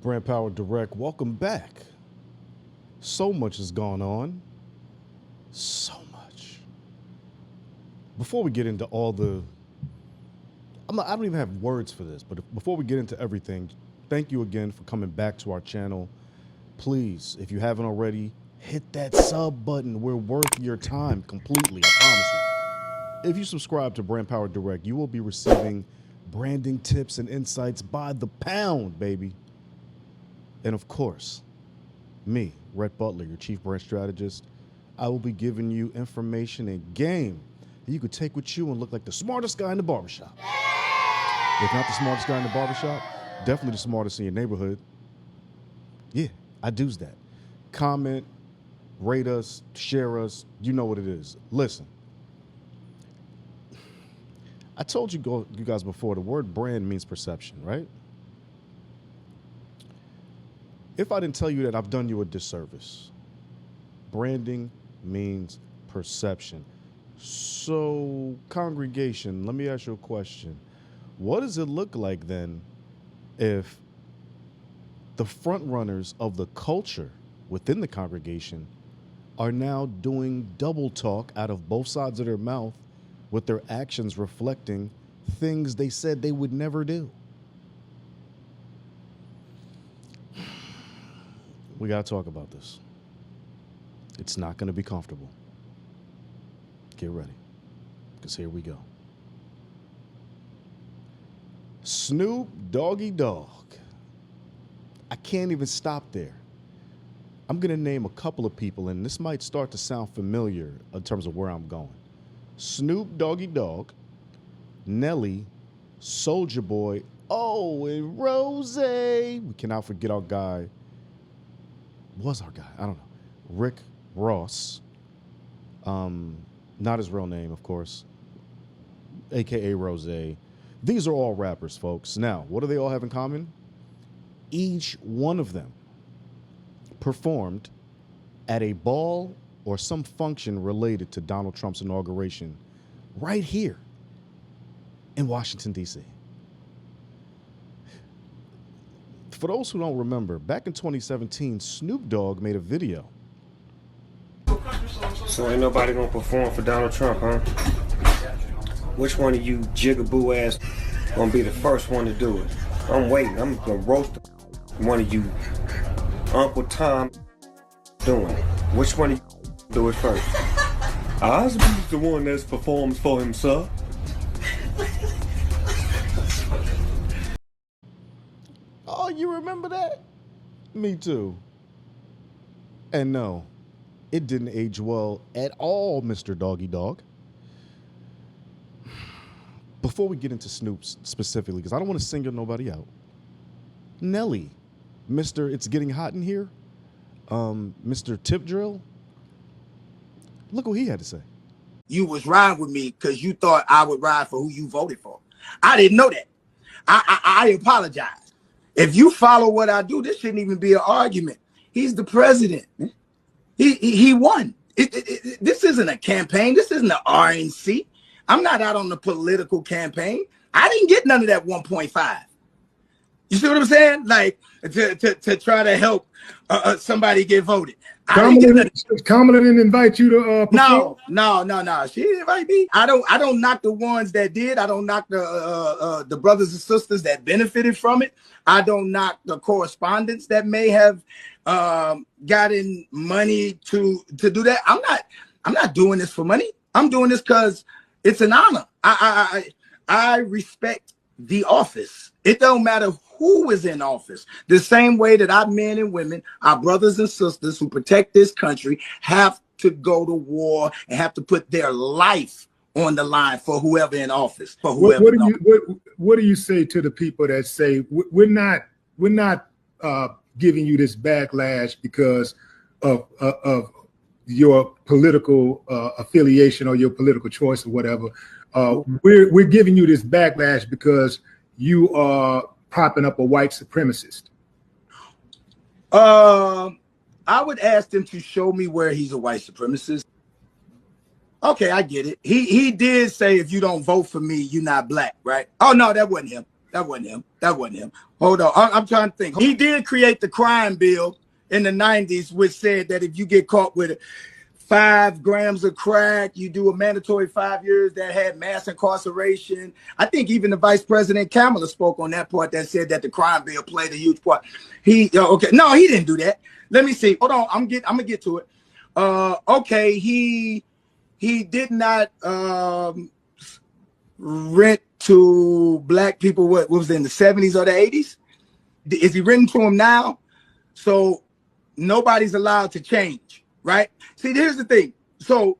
Brand Power Direct, welcome back. So much has gone on. So much. Before we get into all the, I don't even have words for this, but before we get into everything, thank you again for coming back to our channel. Please, if you haven't already, hit that sub button. We're worth your time completely, I promise you. If you subscribe to Brand Power Direct, you will be receiving branding tips and insights by the pound, baby. And of course, me, Rhett Butler, your Chief Brand Strategist, I will be giving you information and game that you could take with you and look like the smartest guy in the barbershop. If not the smartest guy in the barbershop, definitely the smartest in your neighborhood. Yeah, I do's that. Comment, rate us, share us. You know what it is. Listen, I told you guys before, the word brand means perception, right? If I didn't tell you that, I've done you a disservice. Branding means perception. So, congregation, let me ask you a question. What does it look like then if the front runners of the culture within the congregation are now doing double talk out of both sides of their mouth with their actions reflecting things they said they would never do? We got to talk about this. It's not going to be comfortable. Get ready, because here we go. Snoop Dogg. I can't even stop there. I'm going to name a couple of people, and this might start to sound familiar in terms of where I'm going. Snoop Dogg, Nelly, Soulja Boy, and Rose. We cannot forget our guy. Was our guy? I don't know. Rick Ross. Not his real name, of course. AKA Rose. These are all rappers, folks. Now, what do they all have in common? Each one of them performed at a ball or some function related to Donald Trump's inauguration right here in Washington, D.C. For those who don't remember, back in 2017, Snoop Dogg made a video. So ain't nobody gonna perform for Donald Trump, huh? Which one of you jigaboo ass gonna be the first one to do it? I'm waiting. I'm gonna roast one of you Uncle Tom doing it. Which one of you do it first? I'll be the one that performs for himself. Oh, you remember that? Me too. And no, it didn't age well at all, Mr. Doggy Dog. Before we get into Snoop specifically, because I don't want to single nobody out, Nelly, Mr. It's Getting Hot in Here, Mr. Tip Drill, look what he had to say. You was riding with me because you thought I would ride for who you voted for. I didn't know that. I apologize. If you follow what I do, this shouldn't even be an argument. He's the president. He won. This isn't a campaign. This isn't an RNC. I'm not out on the political campaign. I didn't get none of that 1.5. You see what I'm saying? Like to try to help somebody get voted. Kamala didn't invite you to perform? No. She didn't invite me. I don't knock the ones that did. I don't knock the brothers and sisters that benefited from it. I don't knock the correspondents that may have gotten money to do that. I'm not doing this for money. I'm doing this because it's an honor. I respect the office. It don't matter who is in office. The same way that our men and women, our brothers and sisters who protect this country have to go to war and have to put their life on the line for whoever in office. For whoever. What do you say to the people that say we're not giving you this backlash because of your political affiliation or your political choice or whatever? We're giving you this backlash because you are propping up a white supremacist. I would ask them to show me where he's a white supremacist. Okay, I get it. He did say if you don't vote for me, you're not black, right? Oh no, that wasn't him. That wasn't him. That wasn't him. Hold on. I'm trying to think. He did create the crime bill in the 90s, which said that if you get caught with 5 grams of crack, you do a mandatory 5 years. That had mass incarceration. I think even the Vice President Kamala spoke on that part, that said that the crime bill played a huge part. Okay. No, he didn't do that. Let me see. Hold on. I'm gonna get to it. Okay. He did not rent to black people. What was it, in the 70s or the 80s? Is he renting to them now? So nobody's allowed to change, right? See, here's the thing. So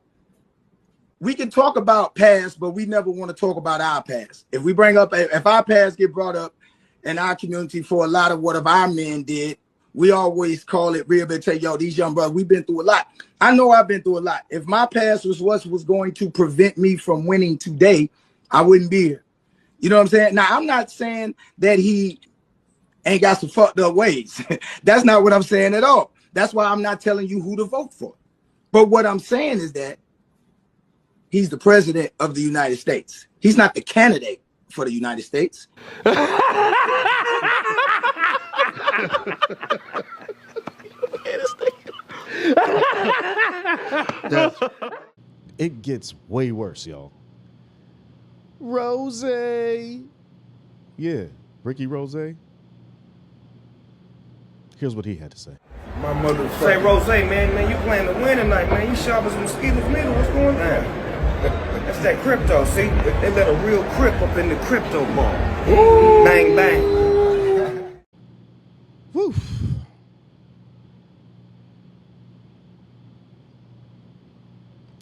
we can talk about past, but we never want to talk about our past. If we bring up, if our past get brought up in our community for a lot of what of our men did, we always call it rehabilitation. Yo, these young brothers, we've been through a lot. I know I've been through a lot. If my past was what was going to prevent me from winning today, I wouldn't be here. You know what I'm saying? Now, I'm not saying that he ain't got some fucked up ways. That's not what I'm saying at all. That's why I'm not telling you who to vote for. But what I'm saying is that he's the president of the United States. He's not the candidate for the United States. It gets way worse, y'all. Rose. Yeah, Ricky Rose. Here's what he had to say. My mother say, Rose, man, you playing to win tonight, man. You sharp as mosquitoes, nigga. What's going down? That's that crypto, see? They let a real crip up in the crypto ball. Woo! Bang, bang. Woo.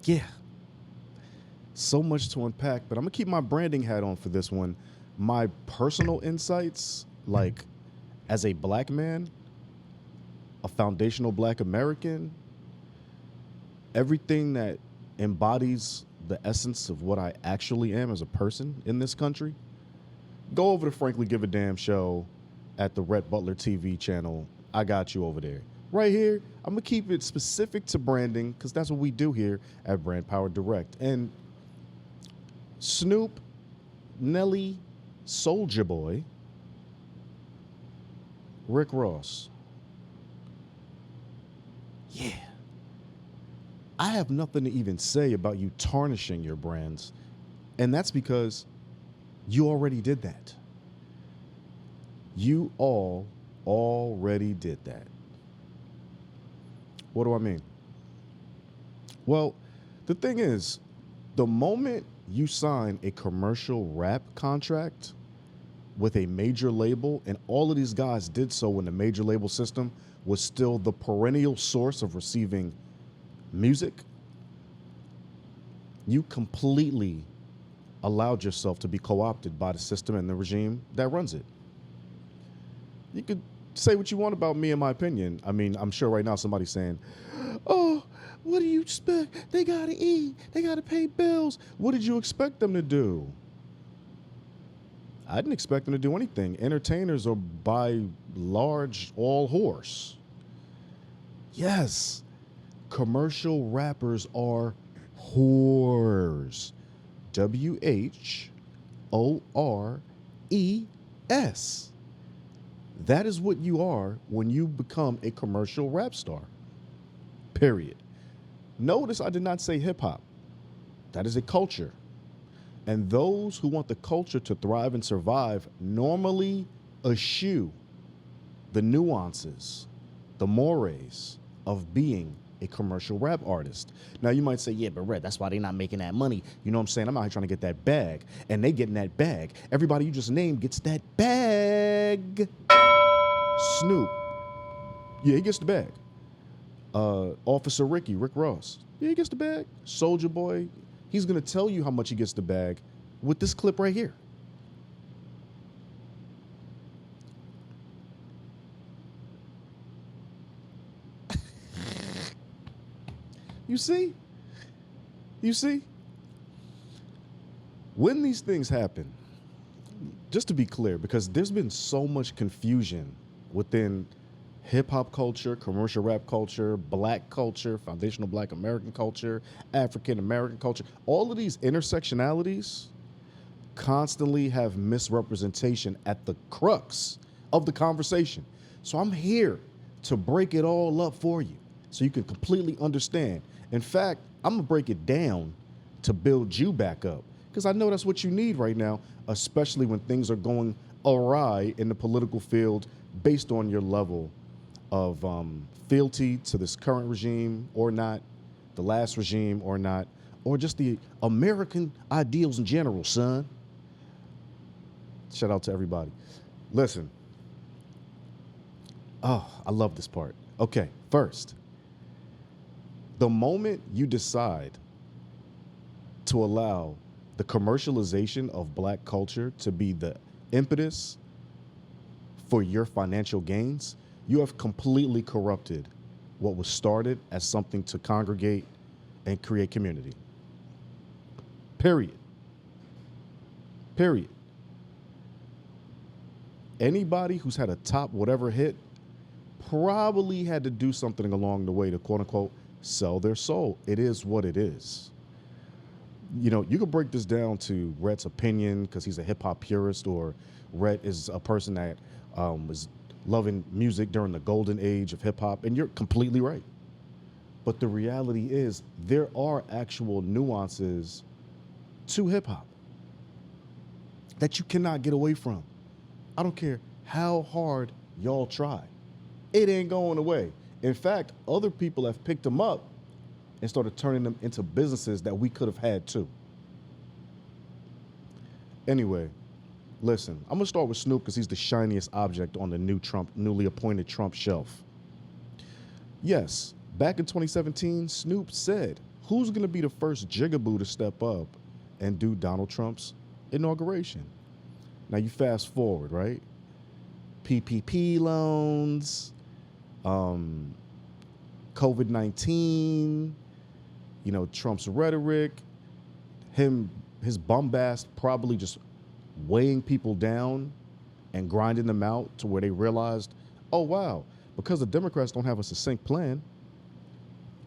Yeah. So much to unpack, but I'm going to keep my branding hat on for this one. My personal insights, like as a black man, a foundational black American, everything that embodies the essence of what I actually am as a person in this country, go over to Frankly Give a Damn show at the Rhett Butler TV channel. I got you over there. Right here, I'm going to keep it specific to branding because that's what we do here at Brand Power Direct. And Snoop, Nelly, Soulja Boy, Rick Ross. Yeah. I have nothing to even say about you tarnishing your brands. And that's because you already did that. You all already did that. What do I mean? Well, the thing is, the moment you sign a commercial rap contract with a major label, and all of these guys did so when the major label system was still the perennial source of receiving music, you completely allowed yourself to be co-opted by the system and the regime that runs it. You could say what you want about me and my opinion. I mean, I'm sure right now somebody's saying, oh, what do you expect? They gotta eat, they gotta pay bills. What did you expect them to do? I didn't expect them to do anything. Entertainers are by large all whores. Yes, commercial rappers are whores. WHORES. That is what you are when you become a commercial rap star. Period. Notice I did not say hip hop. That is a culture. And those who want the culture to thrive and survive normally eschew the nuances, the mores of being a commercial rap artist. Now you might say, yeah, but Red, that's why they're not making that money. You know what I'm saying? I'm out here trying to get that bag. And they getting that bag. Everybody you just named gets that bag. Snoop. Yeah, he gets the bag. Officer Rick Ross. Yeah, he gets the bag. Soulja Boy. He's going to tell you how much he gets the bag with this clip right here. You see? You see? When these things happen, just to be clear, because there's been so much confusion within hip-hop culture, commercial rap culture, black culture, foundational black American culture, African American culture, all of these intersectionalities constantly have misrepresentation at the crux of the conversation. So I'm here to break it all up for you so you can completely understand. In fact, I'm going to break it down to build you back up because I know that's what you need right now, especially when things are going awry in the political field based on your level of fealty to this current regime or not, the last regime or not, or just the American ideals in general, son. Shout out to everybody. Listen. Oh, I love this part. Okay, first, the moment you decide to allow the commercialization of black culture to be the impetus for your financial gains, you have completely corrupted what was started as something to congregate and create community. Period. Period. Anybody who's had a top whatever hit probably had to do something along the way to quote unquote sell their soul. It is what it is. You know, you could break this down to Rhett's opinion because he's a hip hop purist, or Rhett is a person that was loving music during the golden age of hip hop, and you're completely right. But the reality is there are actual nuances to hip hop that you cannot get away from. I don't care how hard y'all try. It ain't going away. In fact, other people have picked them up and started turning them into businesses that we could have had too. Anyway, listen, I'm gonna start with Snoop because he's the shiniest object on the newly appointed Trump shelf. Yes, back in 2017, Snoop said, who's gonna be the first jigaboo to step up and do Donald Trump's inauguration? Now you fast forward, right? PPP loans, COVID-19, you know, Trump's rhetoric, his bombast probably just weighing people down and grinding them out to where they realized, oh, wow, because the Democrats don't have a succinct plan,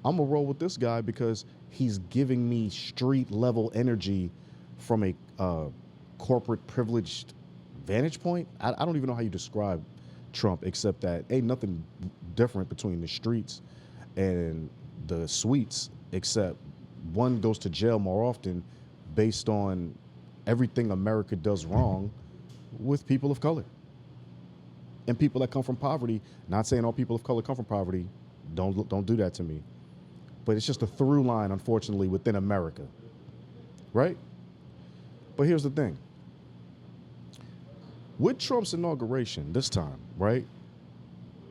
I'm going to roll with this guy because he's giving me street level energy from a corporate privileged vantage point. I don't even know how you describe Trump except that ain't nothing different between the streets and the suites, except one goes to jail more often based on everything America does wrong with people of color and people that come from poverty. Not saying all people of color come from poverty. Don't do that to me. But it's just a through line, unfortunately, within America, right? But here's the thing. With Trump's inauguration this time, right,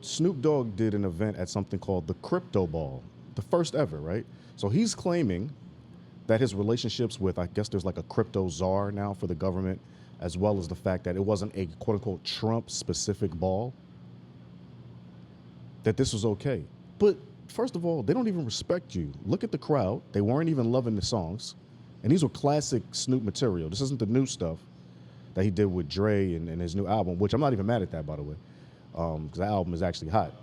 Snoop Dogg did an event at something called the Crypto Ball, the first ever, right? So he's claiming that his relationships with, I guess there's like a crypto czar now for the government, as well as the fact that it wasn't a quote unquote Trump-specific ball, that this was okay. But first of all, they don't even respect you. Look at the crowd. They weren't even loving the songs. And these were classic Snoop material. This isn't the new stuff that he did with Dre and his new album, which I'm not even mad at that, by the way, because that album is actually hot.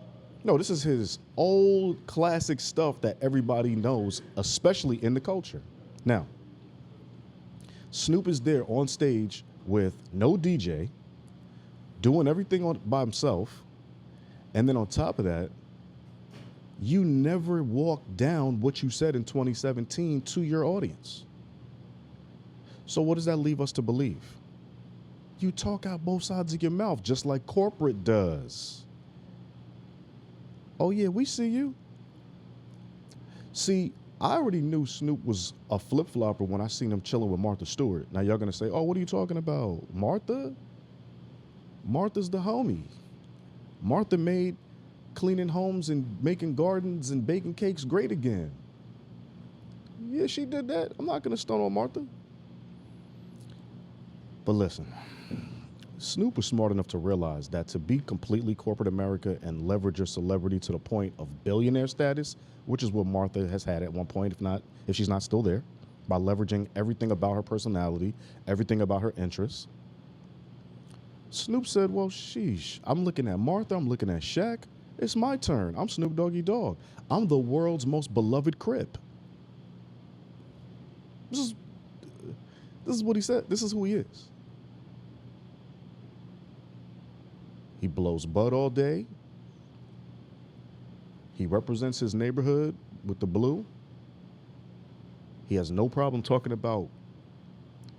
No, this is his old classic stuff that everybody knows, especially in the culture. Now, Snoop is there on stage with no DJ, doing everything by himself, and then on top of that, you never walk down what you said in 2017 to your audience. So what does that leave us to believe? You talk out both sides of your mouth just like corporate does. Oh yeah, we see you. See, I already knew Snoop was a flip-flopper when I seen him chilling with Martha Stewart. Now y'all gonna say, oh, what are you talking about? Martha? Martha's the homie. Martha made cleaning homes and making gardens and baking cakes great again. Yeah, she did that. I'm not gonna stone on Martha. But listen, Snoop was smart enough to realize that to be completely corporate America and leverage your celebrity to the point of billionaire status, which is what Martha has had at one point, if she's not still there, by leveraging everything about her personality, everything about her interests. Snoop said, well, sheesh, I'm looking at Martha, I'm looking at Shaq. It's my turn. I'm Snoop Doggy Dogg. I'm the world's most beloved Crip. This This is what he said. This is who he is. He blows bud all day. He represents his neighborhood with the blue. He has no problem talking about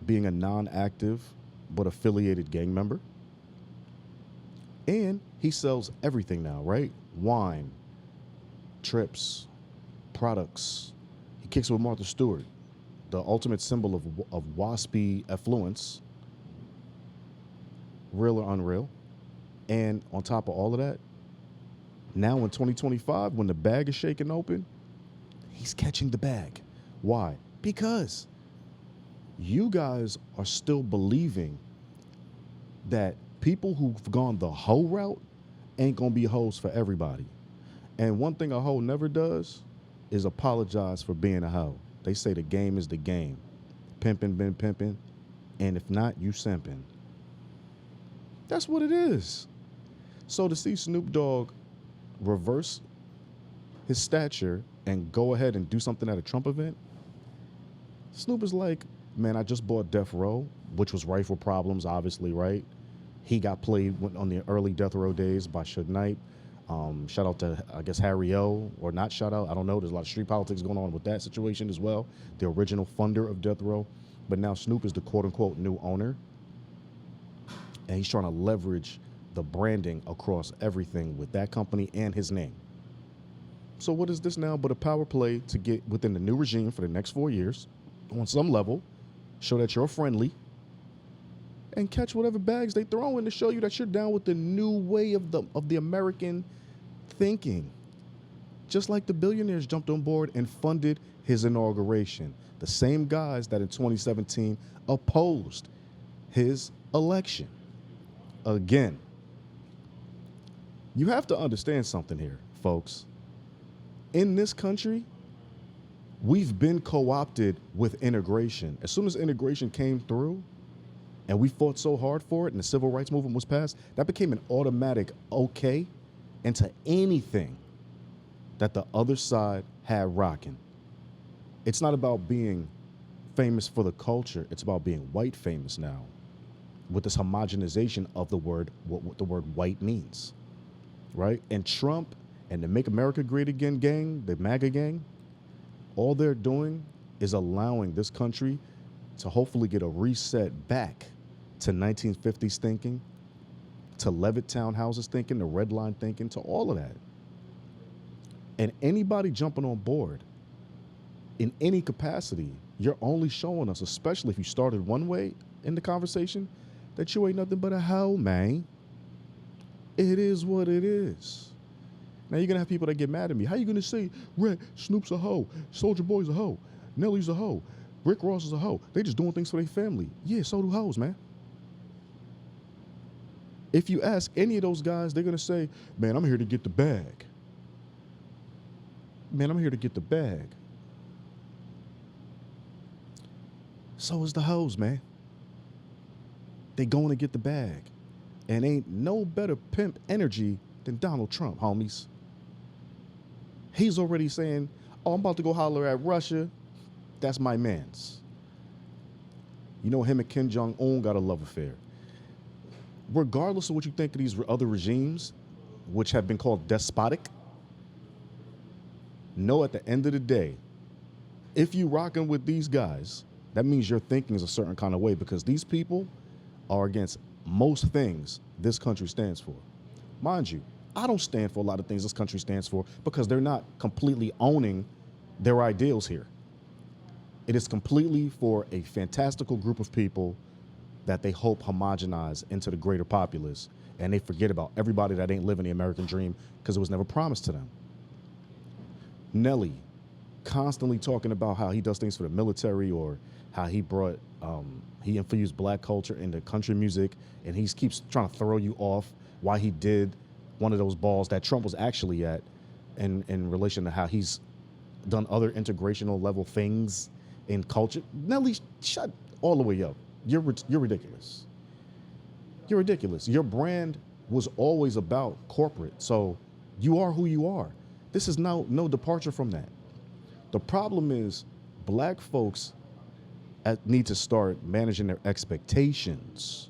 being a non-active but affiliated gang member. And he sells everything now, right? Wine, trips, products. He kicks with Martha Stewart, the ultimate symbol of waspy affluence, real or unreal. And on top of all of that, now in 2025, when the bag is shaken open, he's catching the bag. Why? Because you guys are still believing that people who've gone the hoe route ain't gonna be hoes for everybody. And one thing a hoe never does is apologize for being a hoe. They say the game is the game. Pimping been pimping, and if not, you simping. That's what it is. So to see Snoop Dogg reverse his stature and go ahead and do something at a Trump event, Snoop is like, man, I just bought Death Row, which was rife with problems, obviously, right? He got played on the early Death Row days by Suge Knight. Shout out to, I guess, Harry O, or not shout out, I don't know. There's a lot of street politics going on with that situation as well. The original funder of Death Row. But now Snoop is the quote-unquote new owner. And he's trying to leverage the branding across everything with that company and his name. So what is this now but a power play to get within the new regime for the next 4 years, on some level, show that you're friendly, and catch whatever bags they throw in to show you that you're down with the new way of the American thinking. Just like the billionaires jumped on board and funded his inauguration. The same guys that in 2017 opposed his election. Again, you have to understand something here, folks. In this country, we've been co-opted with integration. As soon as integration came through and we fought so hard for it and the civil rights movement was passed, that became an automatic okay into anything that the other side had rocking. It's not about being famous for the culture. It's about being white famous now, with this homogenization of the word, what the word white means, right? And Trump and the Make America Great Again gang, the MAGA gang, all they're doing is allowing this country to hopefully get a reset back to 1950s thinking, to Levitt townhouses thinking, to Red Line thinking, to all of that. And anybody jumping on board in any capacity, you're only showing us, especially if you started one way in the conversation, that you ain't nothing but a hoe, man. It is what it is. Now you're gonna have people that get mad at me. How you gonna say, Snoop's a hoe, Soulja Boy's a hoe, Nelly's a hoe, Rick Ross is a hoe? They just doing things for their family. Yeah, so do hoes, man. If you ask any of those guys, they're gonna say, man, I'm here to get the bag. Man, I'm here to get the bag. So is the hoes, man. They going to get the bag. And ain't no better pimp energy than Donald Trump, homies. He's already saying, oh, I'm about to go holler at Russia. That's my mans. You know, him and Kim Jong-un got a love affair. Regardless of what you think of these other regimes, which have been called despotic, know at the end of the day, if you rocking with these guys, that means your thinking is a certain kind of way, because these people are against most things this country stands for. Mind you, I don't stand for a lot of things this country stands for because they're not completely owning their ideals here. It is completely for a fantastical group of people that they hope homogenize into the greater populace, and they forget about everybody that ain't living the American dream because it was never promised to them. Nelly, constantly talking about how he does things for the military, or how he brought, he infused black culture into country music, and he keeps trying to throw you off why he did one of those balls that Trump was actually at in relation to how he's done other integrational level things in culture. Nelly, shut all the way up. You're ridiculous. You're ridiculous. Your brand was always about corporate, so you are who you are. This is no departure from that. The problem is black folks need to start managing their expectations.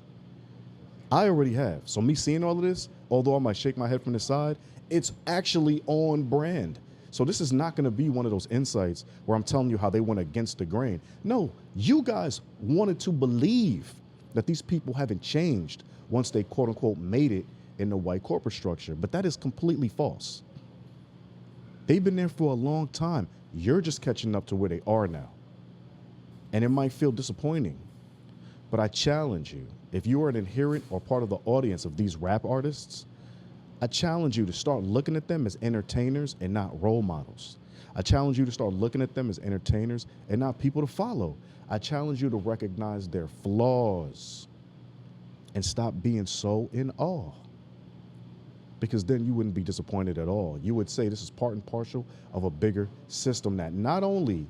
I already have. So me seeing all of this, although I might shake my head from the side, it's actually on brand. So this is not going to be one of those insights where I'm telling you how they went against the grain. No, you guys wanted to believe that these people haven't changed once they quote unquote made it in the white corporate structure. But that is completely false. They've been there for a long time. You're just catching up to where they are now. And it might feel disappointing, but I challenge you, if you are an adherent or part of the audience of these rap artists, I challenge you to start looking at them as entertainers and not role models. I challenge you to start looking at them as entertainers and not people to follow. I challenge you to recognize their flaws and stop being so in awe. Because then you wouldn't be disappointed at all. You would say this is part and parcel of a bigger system that not only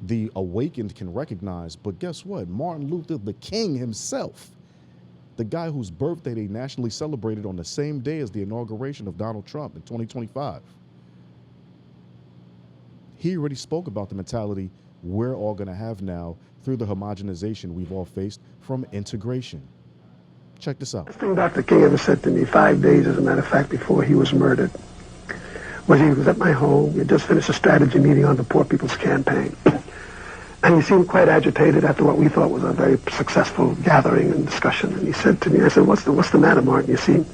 the awakened can recognize, but guess what? Martin Luther the King himself, the guy whose birthday they nationally celebrated on the same day as the inauguration of Donald Trump in 2025, he already spoke about the mentality we're all going to have now through the homogenization we've all faced from integration. Check this out. The thing Dr. King ever said to me 5 days, as a matter of fact, before he was murdered, was he was at my home. He had just finished a strategy meeting on the Poor People's Campaign. And he seemed quite agitated after what we thought was a very successful gathering and discussion. And he said to me, I said, what's the matter, Martin? You seem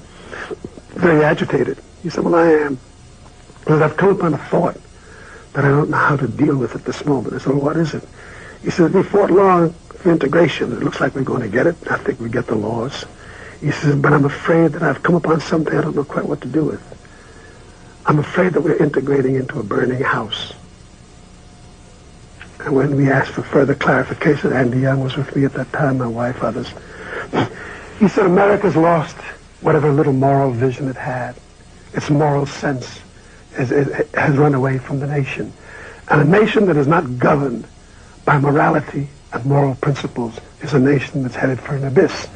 very agitated. He said, well, I am. Because I've come upon a thought that I don't know how to deal with at this moment. I said, well, what is it? He said, we fought long for integration. It looks like we're going to get it. I think we get the laws. He says, but I'm afraid that I've come upon something I don't know quite what to do with. I'm afraid that we're integrating into a burning house. And when we asked for further clarification, Andy Young was with me at that time, my wife, others. He said, America's lost whatever little moral vision it had. Its moral sense has run away from the nation. And a nation that is not governed by morality and moral principles is a nation that's headed for an abyss.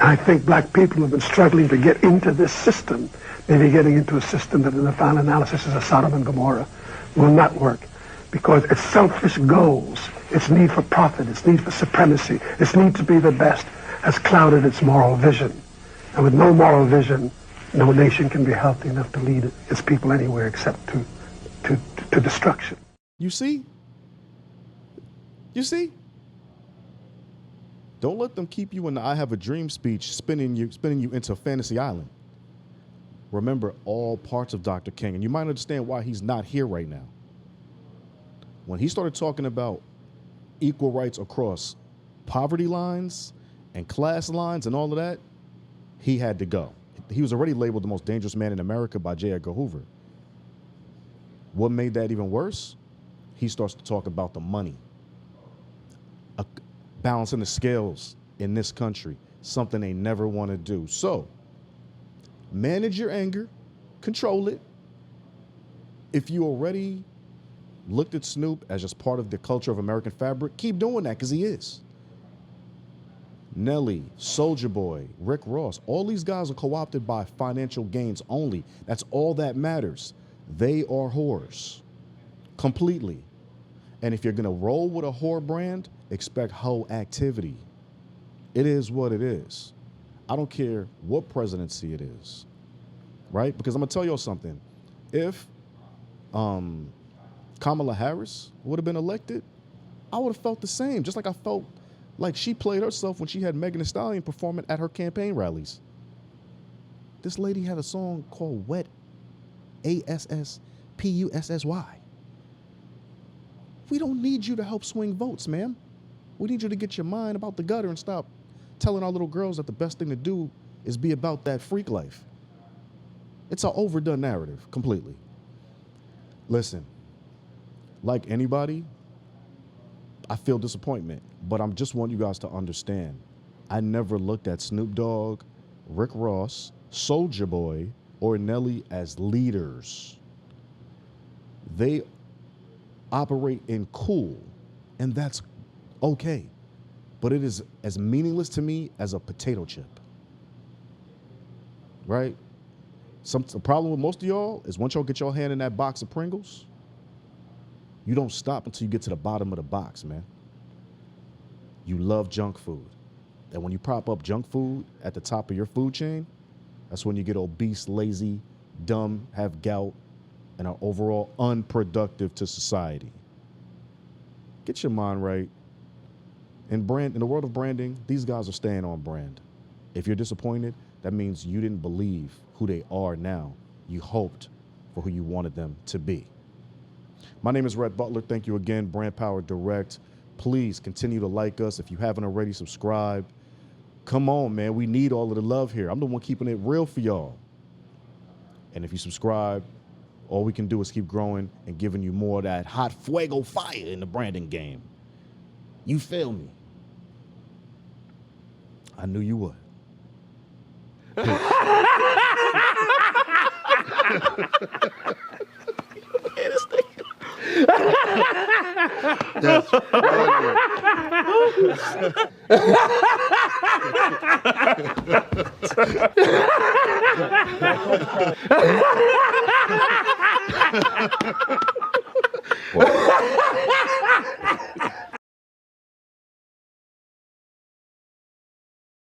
And I think black people have been struggling to get into this system, maybe getting into a system that in the final analysis is a Sodom and Gomorrah, will not work. Because its selfish goals, its need for profit, its need for supremacy, its need to be the best has clouded its moral vision. And with no moral vision, no nation can be healthy enough to lead its people anywhere except to destruction. You see? You see? Don't let them keep you in the I have a dream speech, spinning you into Fantasy Island. Remember all parts of Dr. King, and you might understand why he's not here right now. When he started talking about equal rights across poverty lines and class lines and all of that, he had to go. He was already labeled the most dangerous man in America by J. Edgar Hoover. What made that even worse? He starts to talk about the money, balancing the scales in this country, something they never want to do. So, manage your anger, control it. If you already looked at Snoop as just part of the culture of American fabric, keep doing that because he is. Nelly, Soulja Boy, Rick Ross, all these guys are co-opted by financial gains only. That's all that matters. They are whores. Completely. And if you're going to roll with a whore brand, expect hoe activity. It is what it is. I don't care what presidency it is. Right? Because I'm going to tell y'all something. If Kamala Harris would have been elected, I would have felt the same, just like I felt like she played herself when she had Megan Thee Stallion performing at her campaign rallies. This lady had a song called Wet, ASSPUSSY. We don't need you to help swing votes, ma'am. We need you to get your mind about the gutter and stop telling our little girls that the best thing to do is be about that freak life. It's an overdone narrative, completely. Listen. Like anybody, I feel disappointment, but I just want you guys to understand. I never looked at Snoop Dogg, Rick Ross, Soulja Boy, or Nelly as leaders. They operate in cool, and that's okay. But it is as meaningless to me as a potato chip. Right? The problem with most of y'all is once y'all get your hand in that box of Pringles, you don't stop until you get to the bottom of the box, man. You love junk food. And when you prop up junk food at the top of your food chain, that's when you get obese, lazy, dumb, have gout, and are overall unproductive to society. Get your mind right. In the world of branding, these guys are staying on brand. If you're disappointed, that means you didn't believe who they are now. You hoped for who you wanted them to be. My name is Rhett Butler. Thank you again, Brand Power Direct. Please continue to like us. If you haven't already, subscribe. Come on, man. We need all of the love here. I'm the one keeping it real for y'all. And if you subscribe, all we can do is keep growing and giving you more of that hot fuego fire in the branding game. You feel me? I knew you would. That's funny.